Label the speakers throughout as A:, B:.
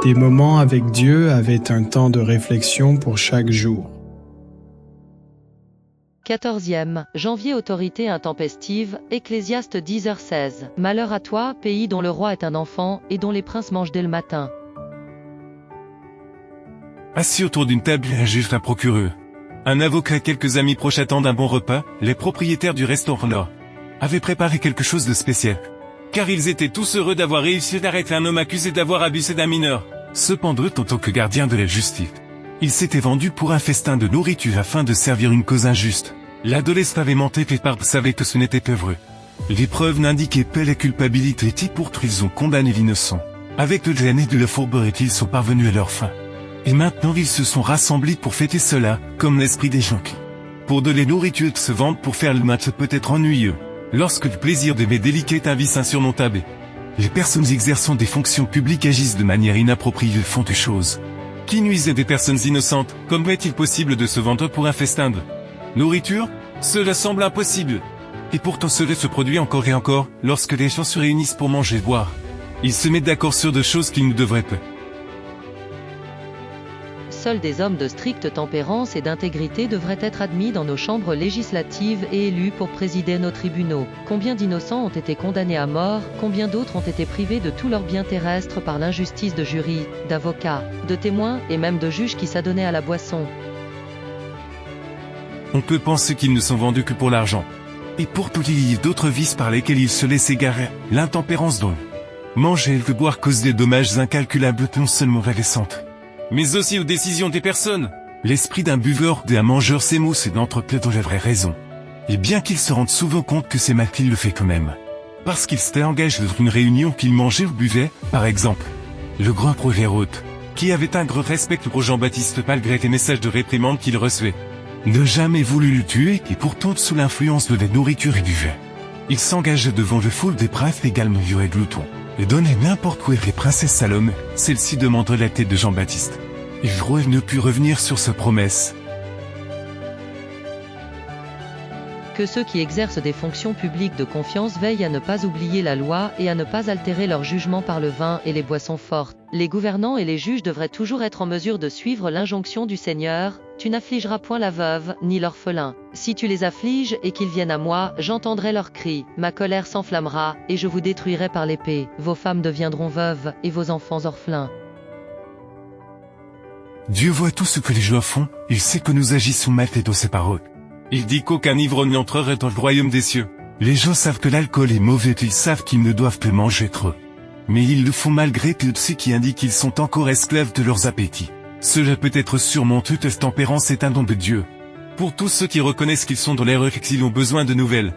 A: Des moments avec Dieu avaient un temps de réflexion pour chaque jour.
B: 14e, janvier. Autorité intempestive, Ecclésiaste 10h16. Malheur à toi, pays dont le roi est un enfant, et dont les princes mangent dès le matin.
C: Assis autour d'une table, un juge, un procureur, un avocat et quelques amis proches attendent un bon repas. Les propriétaires du restaurant avaient préparé quelque chose de spécial, car ils étaient tous heureux d'avoir réussi d'arrêter un homme accusé d'avoir abusé d'un mineur. Cependant, en tant que gardien de la justice, il s'était vendu pour un festin de nourriture afin de servir une cause injuste. L'adolescent avait menti et Barbe savait que ce n'était pas vrai. Les preuves n'indiquaient pas la culpabilité et pourtant ils ont condamné l'innocent. Avec le gêne et de la fourberie, ils sont parvenus à leur fin. Et maintenant ils se sont rassemblés pour fêter cela, comme l'esprit des gens qui, pour de la nourriture, se vendent pour faire le match peut être ennuyeux. Lorsque le plaisir d'aimer délicat est un vice insurmontable, les personnes exerçant des fonctions publiques agissent de manière inappropriée et font des choses qui nuisent à des personnes innocentes. Comment est-il possible de se vendre pour un festin de nourriture? Cela semble impossible. Et pourtant cela se produit encore et encore, lorsque les gens se réunissent pour manger et boire. Ils se mettent d'accord sur de choses qu'ils ne devraient pas.
B: Seuls des hommes de stricte tempérance et d'intégrité devraient être admis dans nos chambres législatives et élus pour présider nos tribunaux. Combien d'innocents ont été condamnés à mort, combien d'autres ont été privés de tous leurs biens terrestres par l'injustice de jurys, d'avocats, de témoins et même de juges qui s'adonnaient à la boisson.
C: On peut penser qu'ils ne sont vendus que pour l'argent. Et pourtant il y a d'autres vices par lesquels ils se laissent égarer. L'intempérance donc. Manger et boire cause des dommages incalculables non seulement à la santé, mais aussi aux décisions des personnes. L'esprit d'un buveur et d'un mangeur s'émousse et n'entreplaît dans la vraie raison. Et bien qu'il se rende souvent compte que c'est mal qu'il le fait quand même. Parce qu'il s'était engagé dans une réunion qu'il mangeait ou buvait, par exemple. Le grand prophète, qui avait un grand respect pour Jean-Baptiste malgré les messages de réprimande qu'il recevait, n'a jamais voulu le tuer et pourtant sous l'influence de la nourriture et du vin. Il s'engageait devant le foule des princes également vieux et gloutons, et donnait n'importe où les princesses Salomé, celle-ci demandait la tête de Jean-Baptiste. Il ne put revenir sur sa promesse.
B: Que ceux qui exercent des fonctions publiques de confiance veillent à ne pas oublier la loi et à ne pas altérer leur jugement par le vin et les boissons fortes. Les gouvernants et les juges devraient toujours être en mesure de suivre l'injonction du Seigneur: tu n'affligeras point la veuve, ni l'orphelin. Si tu les affliges et qu'ils viennent à moi, j'entendrai leurs cris, ma colère s'enflammera, et je vous détruirai par l'épée. Vos femmes deviendront veuves, et vos enfants orphelins.
C: Dieu voit tout ce que les gens font, il sait que nous agissons mal et dans ses paroles. Il dit qu'aucun ivrogne n'entrerait dans le royaume des cieux. Les gens savent que l'alcool est mauvais et ils savent qu'ils ne doivent plus manger trop. Mais ils le font malgré tout ce qui indique qu'ils sont encore esclaves de leurs appétits. Cela peut être surmonté, cette tempérance est un don de Dieu. Pour tous ceux qui reconnaissent qu'ils sont dans l'erreur et qu'ils ont besoin de nouvelles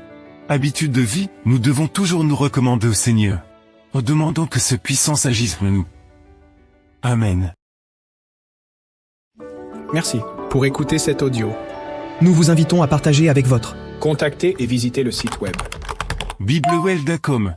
C: habitudes de vie, nous devons toujours nous recommander au Seigneur, en demandant que sa puissance agisse pour nous. Amen.
A: Merci pour écouter cet audio.
D: Nous vous invitons à partager avec votre.
A: Contactez et visitez le site web.
C: Biblewell.com